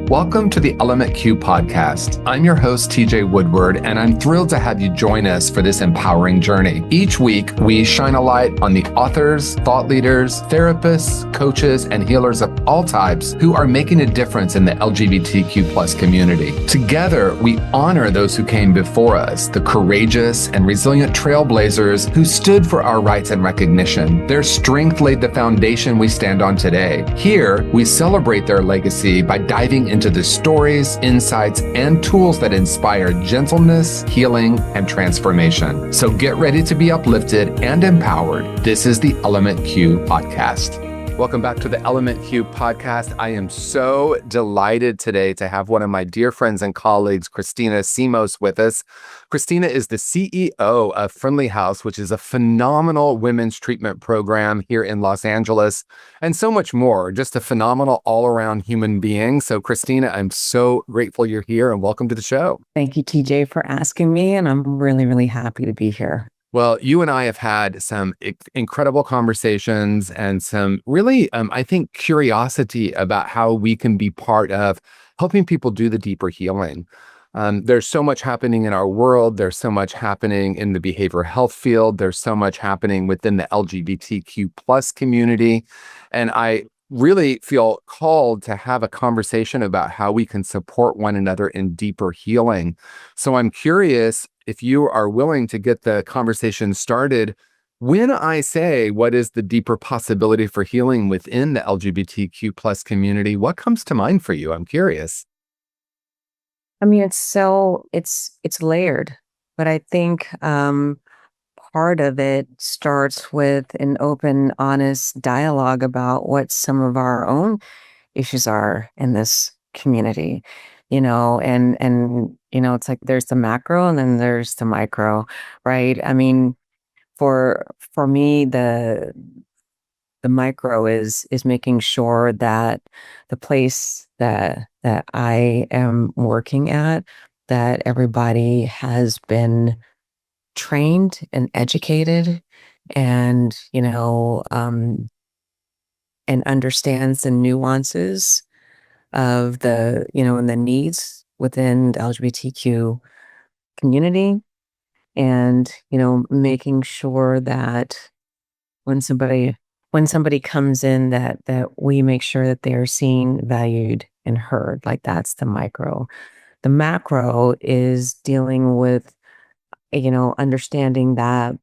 Welcome to the Element Q podcast. I'm your host, TJ Woodward, and I'm thrilled to have you join us for this empowering journey. Each week, we shine a light on the authors, thought leaders, therapists, coaches, and healers of all types who are making a difference in the LGBTQ plus community. Together, we honor those who came before us, the courageous and resilient trailblazers who stood for our rights and recognition. Their strength laid the foundation we stand on today. Here, we celebrate their legacy by diving into the stories, insights, and tools that inspire gentleness, healing, and transformation. So get ready to be uplifted and empowered. This is the Element Q podcast. Welcome back to the Element Q podcast. I am so delighted today to have one of my dear friends and colleagues, Christina Simos, with us. Christina is the CEO of Friendly House, which is a phenomenal women's treatment program here in Los Angeles, and so much more. Just a phenomenal all-around human being. So, Christina, I'm so grateful you're here and welcome to the show. Thank you, TJ, for asking me, and I'm really happy to be here. Well, you and I have had some incredible conversations and some really, I think, curiosity about how we can be part of helping people do the deeper healing. There's so much happening in our world. There's so much happening in the behavioral health field. There's so much happening within the LGBTQ plus community. And I really feel called to have a conversation about how we can support one another in deeper healing. So I'm curious if you are willing to get the conversation started. When I say what is the deeper possibility for healing within the LGBTQ plus community, what comes to mind for you? I'm curious. I mean, it's layered, but I think part of it starts with an open, honest dialogue about what some of our own issues are in this community, and it's like there's the macro and then there's the micro, right? I mean, for me, the micro is making sure that the place that I am working at, that everybody has been trained and educated and and understands the nuances of and the needs within the LGBTQ community, and making sure that when somebody comes in, that we make sure that they're seen, valued, and heard. Like, that's the micro. The macro is dealing with understanding that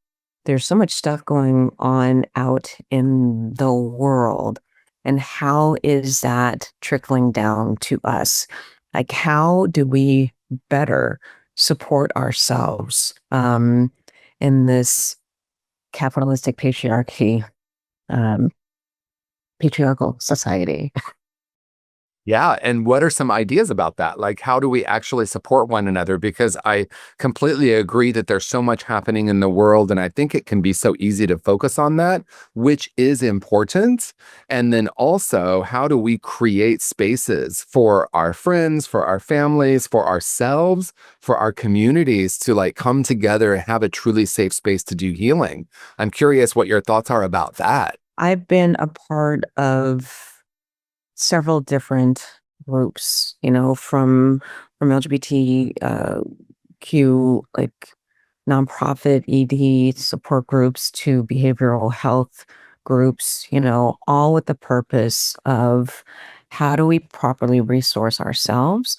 there's so much stuff going on out in the world, and how is that trickling down to us? Like, how do we better support ourselves in this capitalistic patriarchal society? Yeah. And what are some ideas about that? Like, how do we actually support one another? Because I completely agree that there's so much happening in the world. And I think it can be so easy to focus on that, which is important. And then also, how do we create spaces for our friends, for our families, for ourselves, for our communities to like come together and have a truly safe space to do healing? I'm curious what your thoughts are about that. I've been a part of several different groups, from LGBTQ, like nonprofit ED support groups, to behavioral health groups, all with the purpose of how do we properly resource ourselves.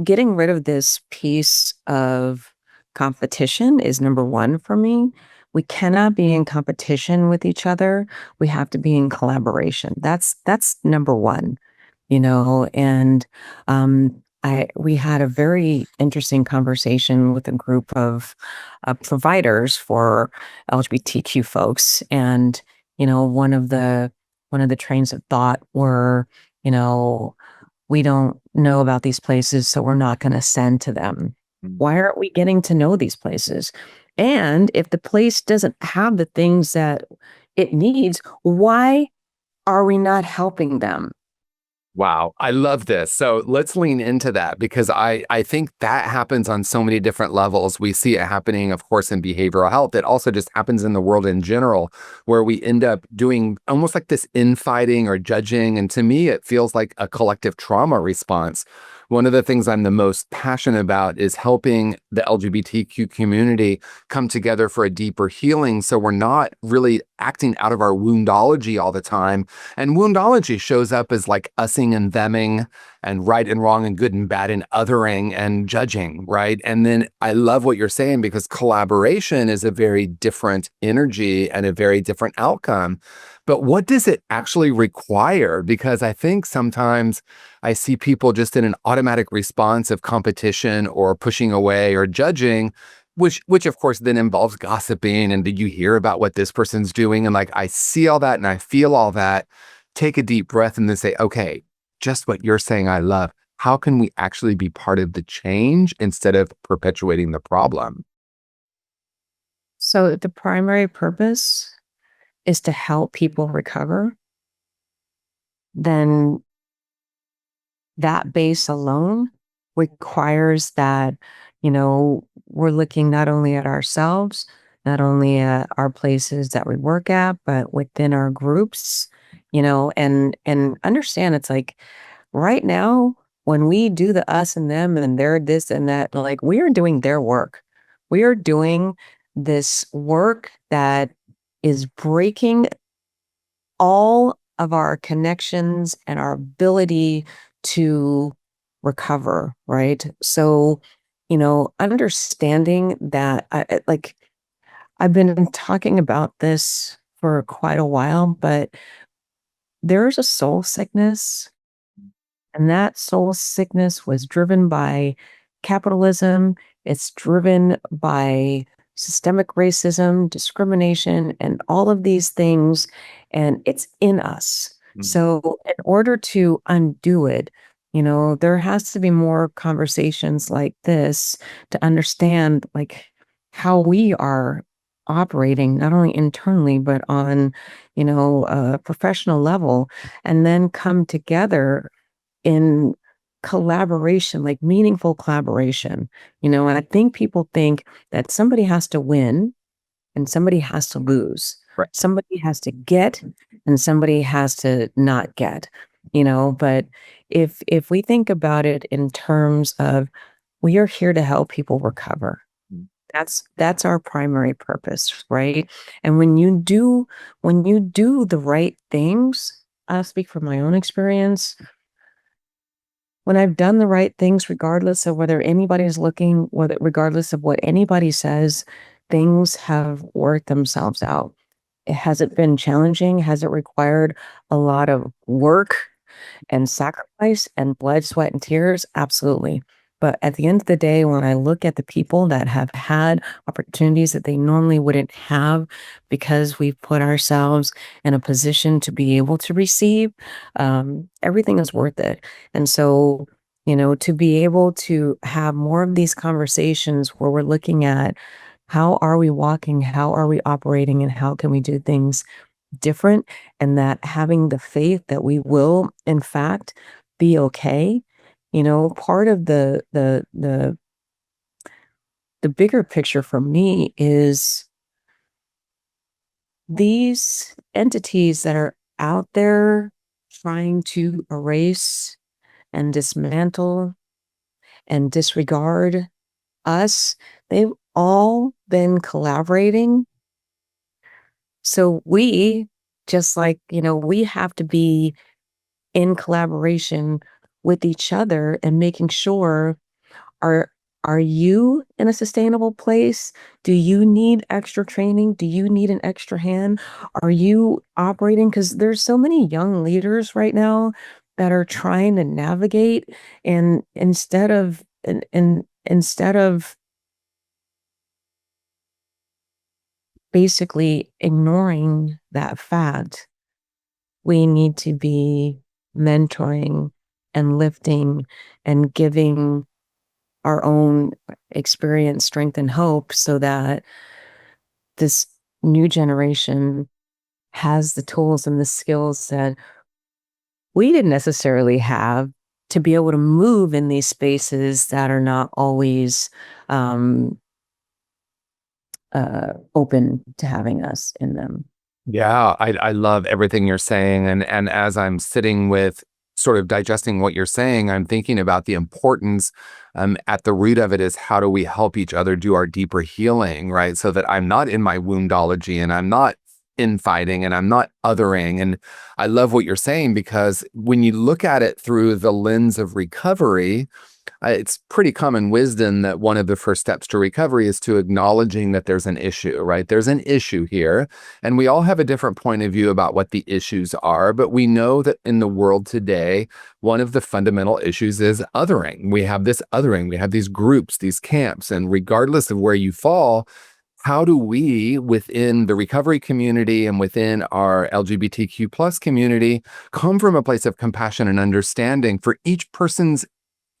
Getting rid of this piece of competition is number one for me. We cannot be in competition with each other. We have to be in collaboration. That's number one, and we had a very interesting conversation with a group of providers for LGBTQ folks, and one of the trains of thought were, we don't know about these places, so we're not going to send to them. Why aren't we getting to know these places? And if the place doesn't have the things that it needs, why are we not helping them? Wow, I love this. So let's lean into that because I think that happens on so many different levels. We see it happening, of course, in behavioral health. It also just happens in the world in general, where we end up doing almost like this infighting or judging. And to me, it feels like a collective trauma response. One of the things I'm the most passionate about is helping the LGBTQ community come together for a deeper healing. So we're not really acting out of our woundology all the time. And woundology shows up as like using and theming and right and wrong and good and bad and othering and judging, right? And then I love what you're saying because collaboration is a very different energy and a very different outcome. But what does it actually require? Because I think sometimes I see people just in an automatic response of competition or pushing away or judging, which of course then involves gossiping and did you hear about what this person's doing? And like I see all that and I feel all that. Take a deep breath and then say, okay, just what you're saying I love. How can we actually be part of the change instead of perpetuating the problem? So the primary purpose is to help people recover. Then that base alone requires that, we're looking not only at ourselves, not only at our places that we work at, but within our groups, and understand it's like right now, when we do the us and them and they're this and that, like we are doing their work. We are doing this work that is breaking all of our connections and our ability to recover, right? So, understanding that like I've been talking about this for quite a while, but there's a soul sickness, and that soul sickness was driven by capitalism. It's driven by systemic racism, discrimination, and all of these things. And it's in us. So, in order to undo it, there has to be more conversations like this to understand like how we are operating, not only internally, but on, a professional level, and then come together in collaboration, like meaningful collaboration, and I think people think that somebody has to win and somebody has to lose. Right. Somebody has to get and somebody has to not get, but if we think about it in terms of we are here to help people recover. That's our primary purpose, right? And when you do the right things, I'll speak from my own experience. When I've done the right things, regardless of whether anybody's looking, whether regardless of what anybody says, things have worked themselves out. Has it been challenging? Has it required a lot of work and sacrifice and blood, sweat, and tears? Absolutely. But at the end of the day, when I look at the people that have had opportunities that they normally wouldn't have because we've put ourselves in a position to be able to receive, everything is worth it. And so, to be able to have more of these conversations where we're looking at how are we walking, how are we operating, and how can we do things different, and that having the faith that we will in fact be okay. Part of the bigger picture for me is these entities that are out there trying to erase and dismantle and disregard us. They've all been collaborating. So we, just like, we have to be in collaboration with each other and making sure are are you in a sustainable place? Do you need extra training? Do you need an extra hand? Are you operating? Because there's so many young leaders right now that are trying to navigate, and instead of basically ignoring that fact, we need to be mentoring and lifting and giving our own experience, strength, and hope so that this new generation has the tools and the skills that we didn't necessarily have to be able to move in these spaces that are not always open to having us in them. Yeah, I love everything you're saying. And as I'm sitting with sort of digesting what you're saying, I'm thinking about the importance at the root of it is how do we help each other do our deeper healing, right? So that I'm not in my woundology and I'm not infighting and I'm not othering. And I love what you're saying because when you look at it through the lens of recovery, it's pretty common wisdom that one of the first steps to recovery is to acknowledging that there's an issue, right? There's an issue here. And we all have a different point of view about what the issues are. But we know that in the world today, one of the fundamental issues is othering. We have this othering, we have these groups, these camps. And regardless of where you fall, how do we, within the recovery community and within our LGBTQ plus community, come from a place of compassion and understanding for each person's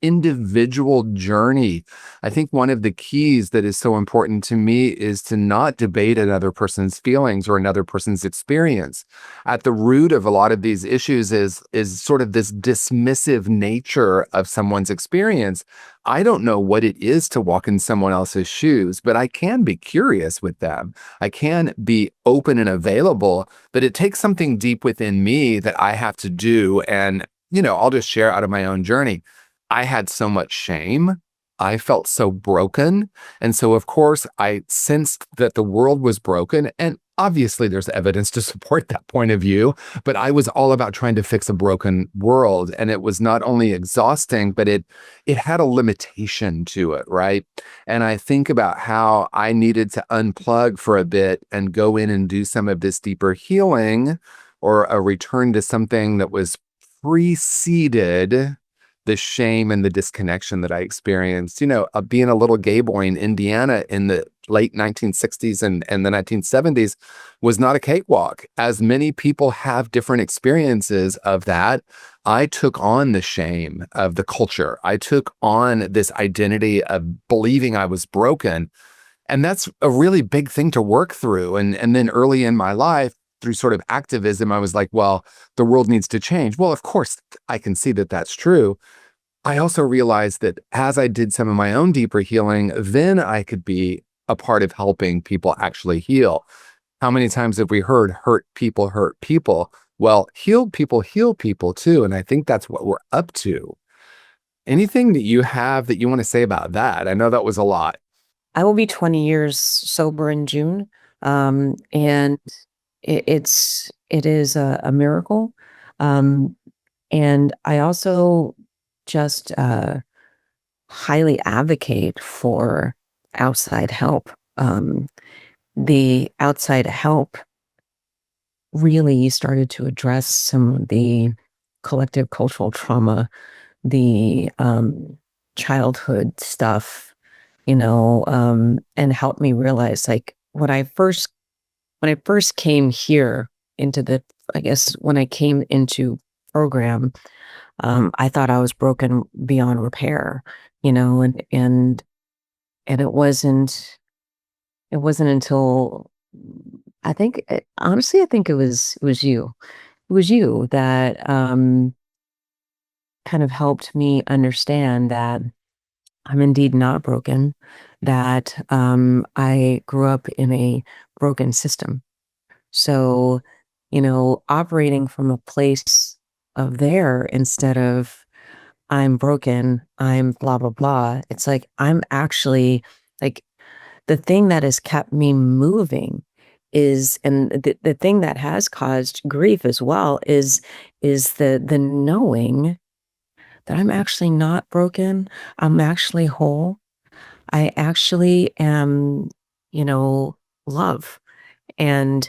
individual journey? I think one of the keys that is so important to me is to not debate another person's feelings or another person's experience. At the root of a lot of these issues is sort of this dismissive nature of someone's experience. I don't know what it is to walk in someone else's shoes, but I can be curious with them. I can be open and available, but it takes something deep within me that I have to do. And, I'll just share out of my own journey. I had so much shame. I felt so broken. And so, of course, I sensed that the world was broken. And obviously, there's evidence to support that point of view. But I was all about trying to fix a broken world. And it was not only exhausting, but it had a limitation to it, right? And I think about how I needed to unplug for a bit and go in and do some of this deeper healing or a return to something that was preceded the shame and the disconnection that I experienced, being a little gay boy in Indiana in the late 1960s and the 1970s was not a cakewalk. As many people have different experiences of that, I took on the shame of the culture. I took on this identity of believing I was broken. And that's a really big thing to work through. And then early in my life, through sort of activism, I was like, well, the world needs to change. Well, of course, I can see that that's true. I also realized that as I did some of my own deeper healing, then I could be a part of helping people actually heal. How many times have we heard hurt people hurt people? Well, heal people too. And I think that's what we're up to. Anything that you have that you want to say about that? I know that was a lot. I will be 20 years sober in June. And it is a miracle. And I also just highly advocate for outside help. The outside help really started to address some of the collective cultural trauma, the childhood stuff, and helped me realize, like, when I first came here into when I came into program, I thought I was broken beyond repair, and it wasn't until honestly, I think it was you. It was you that kind of helped me understand that I'm indeed not broken, that I grew up in a broken system. So, operating from a place of there instead of I'm broken, I'm blah, blah, blah. It's like I'm actually like the thing that has kept me moving and the thing that has caused grief as well is the knowing that I'm actually not broken. I'm actually whole. I actually am, love. And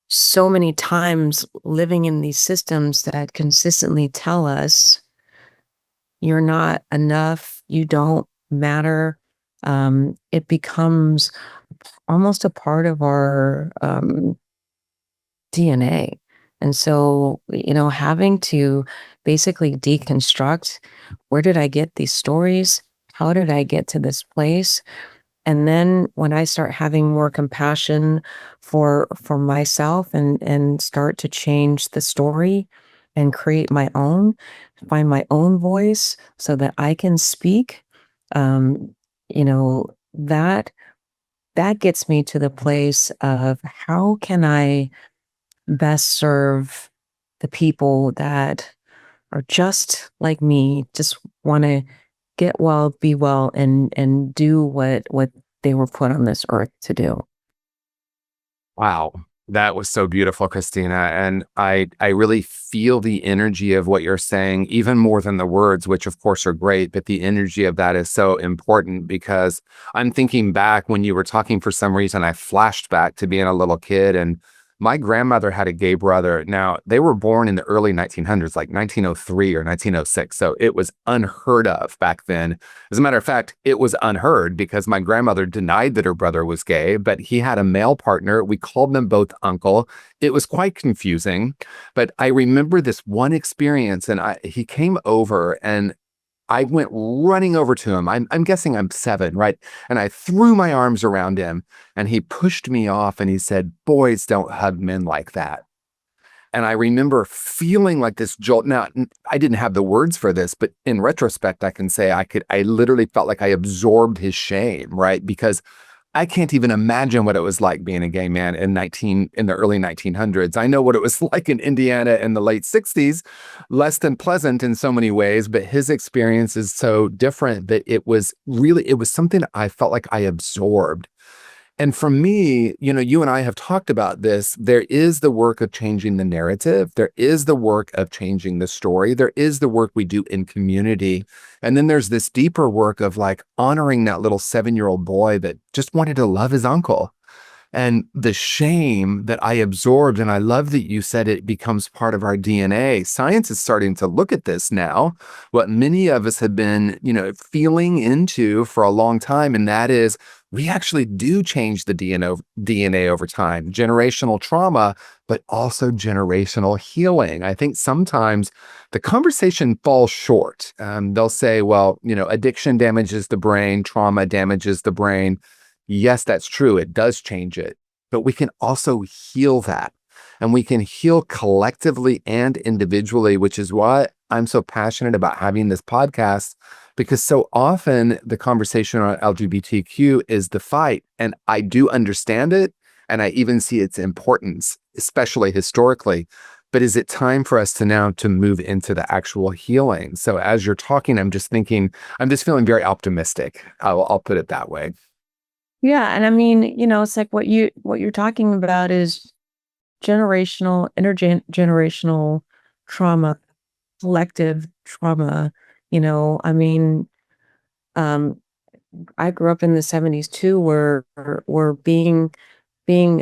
so many times living in these systems that consistently tell us you're not enough, you don't matter, it becomes almost a part of our DNA. And so, having to basically deconstruct, where did I get these stories? How did I get to this place? And then when I start having more compassion for myself and start to change the story and create my own, find my own voice so that I can speak, um, you know, that gets me to the place of how can I best serve the people that are just like me, just want to get well, be well, and do what they were put on this earth to do. Wow. That was so beautiful, Christina. And I really feel the energy of what you're saying, even more than the words, which of course are great, but the energy of that is so important because I'm thinking back when you were talking. For some reason, I flashed back to being a little kid, and my grandmother had a gay brother. Now, they were born in the early 1900s, like 1903 or 1906. So it was unheard of back then. As a matter of fact, it was unheard because my grandmother denied that her brother was gay, but he had a male partner. We called them both uncle. It was quite confusing, but I remember this one experience, and he came over, and I went running over to him. I'm guessing I'm 7, right? And I threw my arms around him, and he pushed me off, and he said, "Boys don't hug men like that." And I remember feeling like this jolt. Now, I didn't have the words for this, but in retrospect, I can say I literally felt like I absorbed his shame, right? Because I can't even imagine what it was like being a gay man in the early 1900s. I know what it was like in Indiana in the late 60s, less than pleasant in so many ways, but his experience is so different that it was something I felt like I absorbed. And for me, you and I have talked about this. There is the work of changing the narrative. There is the work of changing the story. There is the work we do in community. And then there's this deeper work of like honoring that little 7-year-old boy that just wanted to love his uncle. And the shame that I absorbed, and I love that you said it becomes part of our DNA. Science is starting to look at this now, what many of us have been, feeling into for a long time. And that is we actually do change the DNA over time, generational trauma, but also generational healing. I think sometimes the conversation falls short. They'll say, well, addiction damages the brain, trauma damages the brain. Yes, that's true. It does change it, but we can also heal that. And we can heal collectively and individually, which is why I'm so passionate about having this podcast, because so often the conversation on LGBTQ is the fight. And I do understand it. And I even see its importance, especially historically. But is it time for us to move into the actual healing? So as you're talking, I'm just feeling very optimistic. I'll put it that way. Yeah, and I mean, it's like what you're talking about is intergenerational trauma, collective trauma. I mean, um, I grew up in the 70s too, where being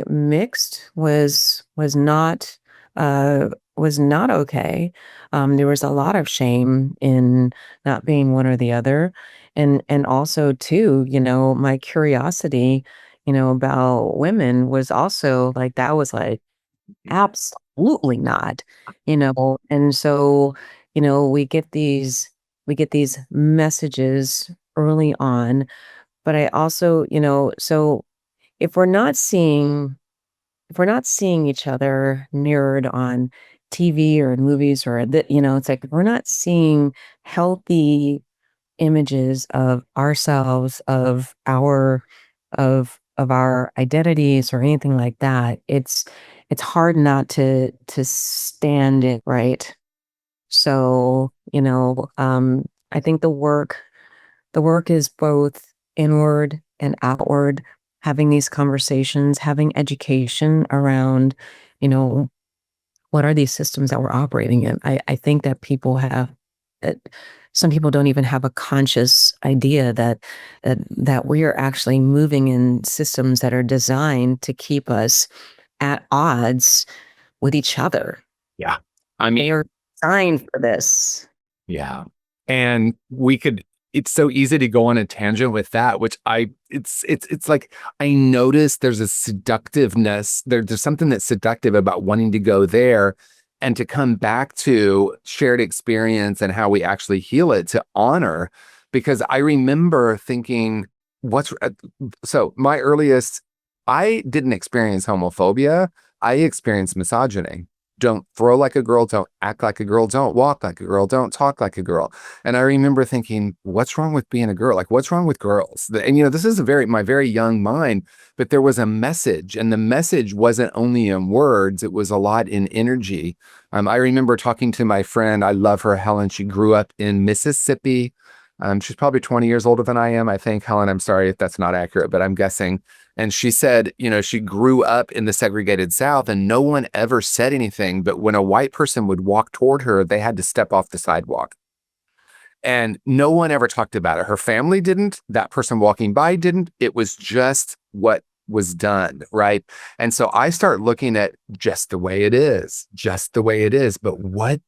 mixed was not okay. There was a lot of shame in not being one or the other, and also too, my curiosity, about women was also like that was like absolutely not, and so we get these messages early on, but I also, so if we're not seeing if we're not seeing each other mirrored on TV or in movies or that, it's like if we're not seeing healthy images of ourselves, of our identities or anything like that, it's hard not to stand it, right? So, I think the work is both inward and outward, having these conversations, having education around, you know, what are these systems that we're operating in? I think that that some people don't even have a conscious idea that we are actually moving in systems that are designed to keep us at odds with each other. Yeah. I They mean, are designed for this. yeah. And it's so easy to go on a tangent with that, which it's like, I notice there's a seductiveness, there's something that's seductive about wanting to go there and to come back to shared experience and how we actually heal it, to honor. Because I remember thinking, so I didn't experience homophobia. I experienced misogyny. Don't throw like a girl. Don't act like a girl. Don't walk like a girl. Don't talk like a girl. And I remember thinking, what's wrong with being a girl? Like, what's wrong with girls? And, this is my very young mind, but there was a message, and the message wasn't only in words, it was a lot in energy. I remember talking to my friend. I love her, Helen. She grew up in Mississippi. She's probably 20 years older than I am, I think. Helen, I'm sorry if that's not accurate, but I'm guessing. And she said, she grew up in the segregated South and no one ever said anything. But when a white person would walk toward her, they had to step off the sidewalk. And no one ever talked about it. Her family didn't. That person walking by didn't. It was just what was done, right? And so I start looking at just the way it is, just the way it is. But what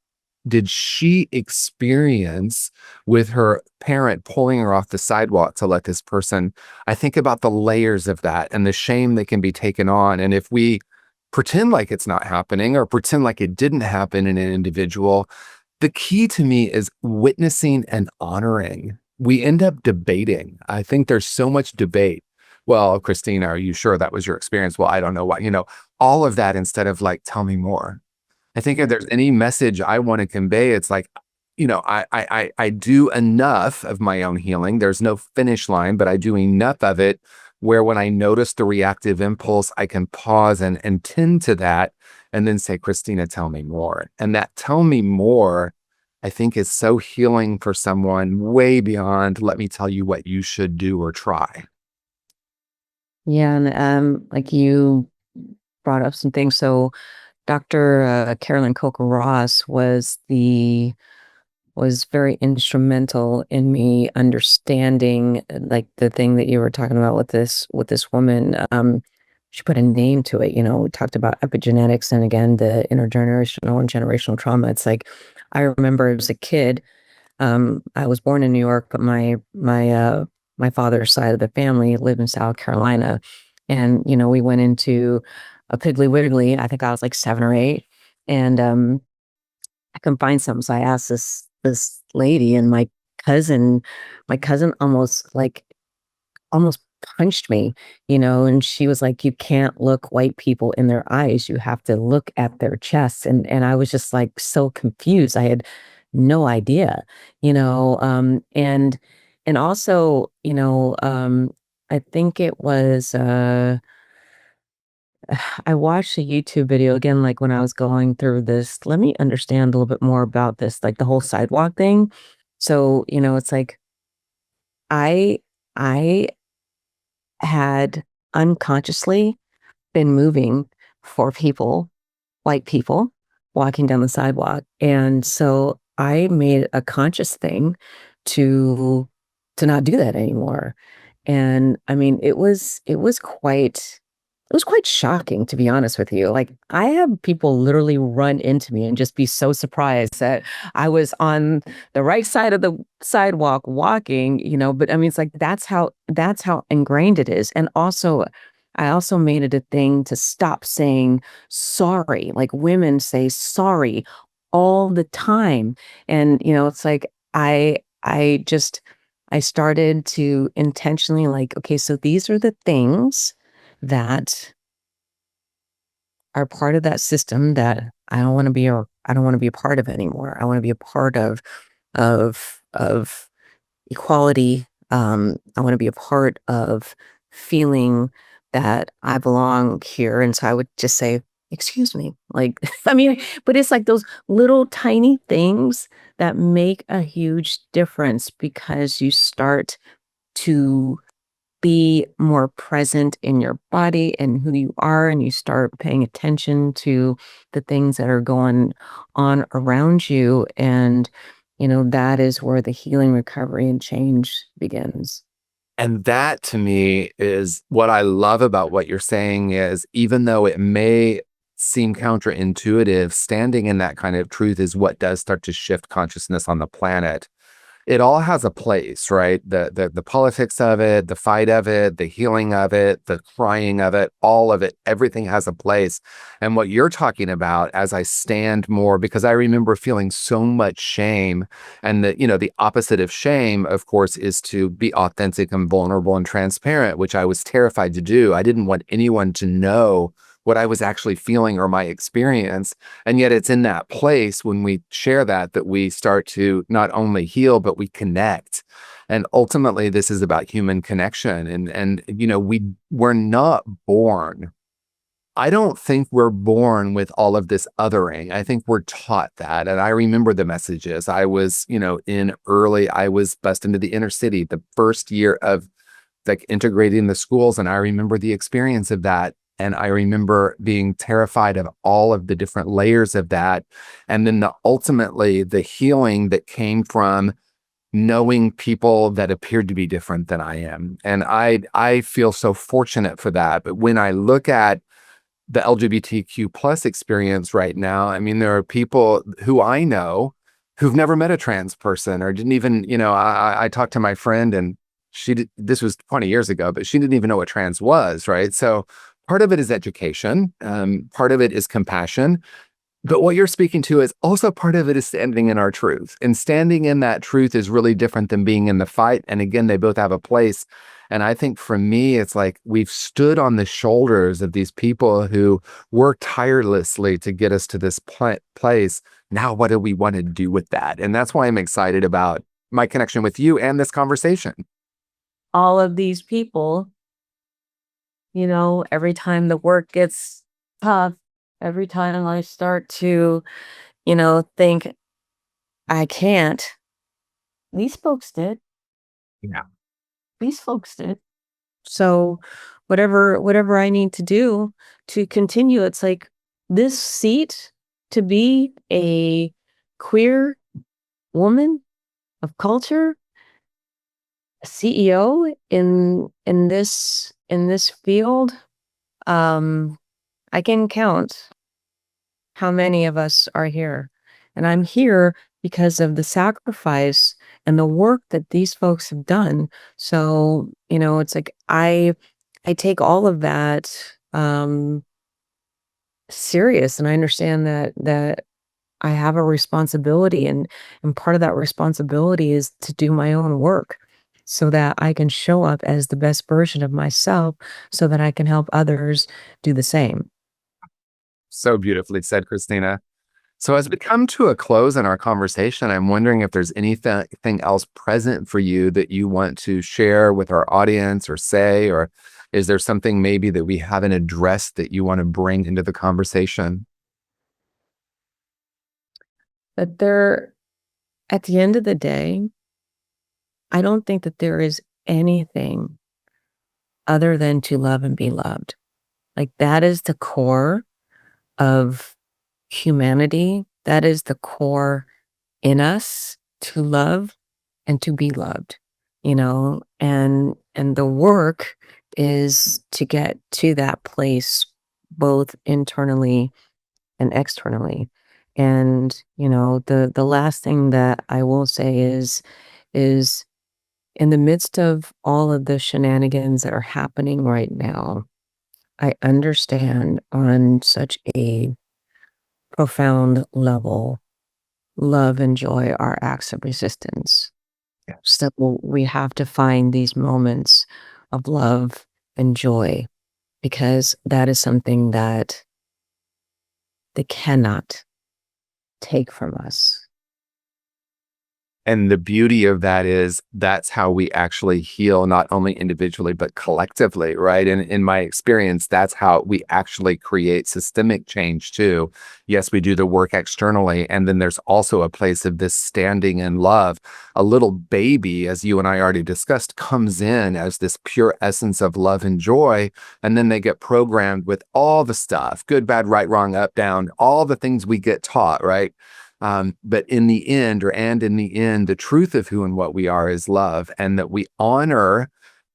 did she experience with her parent pulling her off the sidewalk to let this person? I think about the layers of that and the shame that can be taken on. And if we pretend like it's not happening or pretend like it didn't happen in an individual, the key to me is witnessing and honoring. We end up debating. I think there's so much debate. Well, Christina, are you sure that was your experience? Well, I don't know why, all of that instead of like, tell me more. I think if there's any message I want to convey, it's like, I do enough of my own healing. There's no finish line, but I do enough of it where when I notice the reactive impulse, I can pause and tend to that and then say, Christina, tell me more. And that tell me more, I think, is so healing for someone way beyond, let me tell you what you should do or try. Yeah, and like you brought up some things. So Dr. Carolyn Coker Ross was very instrumental in me understanding like the thing that you were talking about with this woman. She put a name to it. We talked about epigenetics and again the intergenerational and generational trauma. It's like I remember as a kid, I was born in New York, but my father's side of the family lived in South Carolina, and we went into a Piggly Wiggly. I think I was like 7 or 8, and I couldn't find something, so I asked this lady, and my cousin almost punched me, and she was like, "You can't look white people in their eyes. You have to look at their chests." And I was just like so confused. I had no idea, and also, I think it was I watched a YouTube video again, like when I was going through this, let me understand a little bit more about this, like the whole sidewalk thing. So, it's like I I had unconsciously been moving for people, white people, walking down the sidewalk. And so I made a conscious thing to not do that anymore. And I mean, it was quite shocking, to be honest with you. Like, I have people literally run into me and just be so surprised that I was on the right side of the sidewalk walking, but I mean, it's like that's how ingrained it is. And also, I also made it a thing to stop saying sorry. Like, women say sorry all the time. And, it's like I started to intentionally like, okay, so these are the things that are part of that system that I don't want to be a part of anymore. I want to be a part of equality. I want to be a part of feeling that I belong here. And so I would just say, excuse me. Like, I mean, but it's like those little tiny things that make a huge difference because you start to be more present in your body and who you are, and you start paying attention to the things that are going on around you. And, that is where the healing, recovery, and change begins. And that to me is what I love about what you're saying is even though it may seem counterintuitive, standing in that kind of truth is what does start to shift consciousness on the planet. It all has a place, right? The politics of it, the fight of it, the healing of it, the crying of it, all of it, everything has a place. And what you're talking about as I stand more, because I remember feeling so much shame, and the opposite of shame, of course, is to be authentic and vulnerable and transparent, which I was terrified to do. I didn't want anyone to know what I was actually feeling or my experience. And yet it's in that place when we share that we start to not only heal, but we connect. And ultimately, this is about human connection. And we're not born. I don't think we're born with all of this othering. I think we're taught that. And I remember the messages. I was, I was bused into the inner city the first year of like integrating the schools. And I remember the experience of that. And I remember being terrified of all of the different layers of that. And then ultimately the healing that came from knowing people that appeared to be different than I am. And I feel so fortunate for that. But when I look at the LGBTQ plus experience right now, I mean, there are people who I know who've never met a trans person or didn't even, I talked to my friend and this was 20 years ago, but she didn't even know what trans was, right? So part of it is education. Part of it is compassion. But what you're speaking to is also part of it is standing in our truth. And standing in that truth is really different than being in the fight. And again, they both have a place. And I think for me, it's like we've stood on the shoulders of these people who worked tirelessly to get us to this place. Now, what do we want to do with that? And that's why I'm excited about my connection with you and this conversation. All of these people, every time the work gets tough, every time I start to, think I can't, these folks did. Yeah. These folks did. So whatever I need to do to continue, it's like this seat to be a queer woman of culture, a CEO in this field, I can count how many of us are here. And I'm here because of the sacrifice and the work that these folks have done. So, it's like I take all of that serious, and I understand that I have a responsibility, and part of that responsibility is to do my own work so that I can show up as the best version of myself so that I can help others do the same. So beautifully said, Christina. So as we come to a close in our conversation, I'm wondering if there's anything else present for you that you want to share with our audience or say, or is there something maybe that we haven't addressed that you want to bring into the conversation? But at the end of the day, I don't think that there is anything other than to love and be loved. Like that is the core of humanity. That is the core in us, to love and to be loved, and the work is to get to that place both internally and externally. And the last thing that I will say is in the midst of all of the shenanigans that are happening right now, I understand on such a profound level, love and joy are acts of resistance. Yeah. So we have to find these moments of love and joy, because that is something that they cannot take from us. And the beauty of that is that's how we actually heal, not only individually, but collectively, right? And in my experience, that's how we actually create systemic change too. Yes, we do the work externally. And then there's also a place of this standing in love. A little baby, as you and I already discussed, comes in as this pure essence of love and joy. And then they get programmed with all the stuff, good, bad, right, wrong, up, down, all the things we get taught, right? But in the end, the truth of who and what we are is love, and that we honor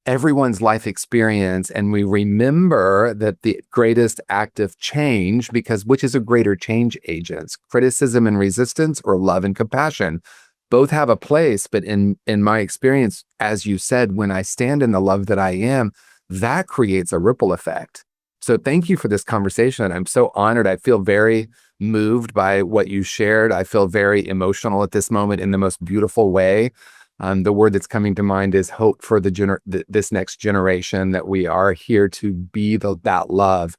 everyone's life experience. And we remember that the greatest act of change, because which is a greater change agents, criticism and resistance or love and compassion, both have a place. But in my experience, as you said, when I stand in the love that I am, that creates a ripple effect. So thank you for this conversation. I'm so honored. I feel very moved by what you shared. I feel very emotional at this moment in the most beautiful way. The word that's coming to mind is hope for this next generation, that we are here to be that love.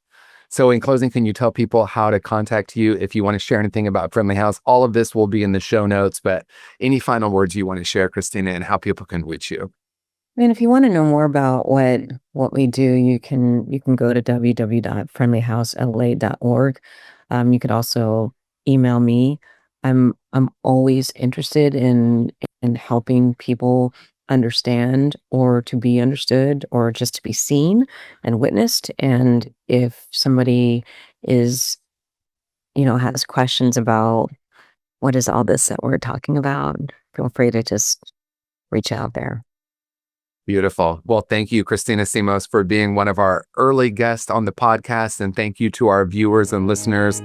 So in closing, can you tell people how to contact you if you want to share anything about Friendly House? All of this will be in the show notes, but any final words you want to share, Christina, and how people can reach you? And if you want to know more about what we do, you can go to www.friendlyhousela.org. You could also email me. I'm always interested in helping people understand, or to be understood, or just to be seen and witnessed. And if somebody is, has questions about what is all this that we're talking about, feel free to just reach out there. Beautiful. Well, thank you, Christina Simos, for being one of our early guests on the podcast. And thank you to our viewers and listeners.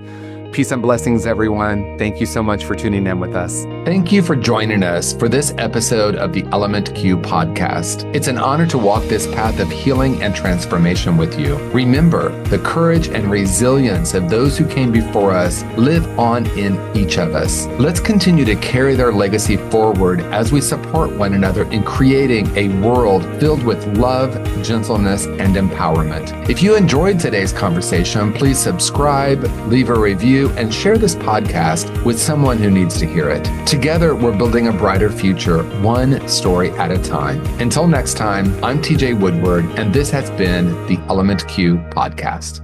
Peace and blessings, everyone. Thank you so much for tuning in with us. Thank you for joining us for this episode of the Element Q podcast. It's an honor to walk this path of healing and transformation with you. Remember, the courage and resilience of those who came before us live on in each of us. Let's continue to carry their legacy forward as we support one another in creating a world filled with love, gentleness, and empowerment. If you enjoyed today's conversation, please subscribe, leave a review, and share this podcast with someone who needs to hear it. Together, we're building a brighter future, one story at a time. Until next time, I'm TJ Woodward, and this has been the Element Q podcast.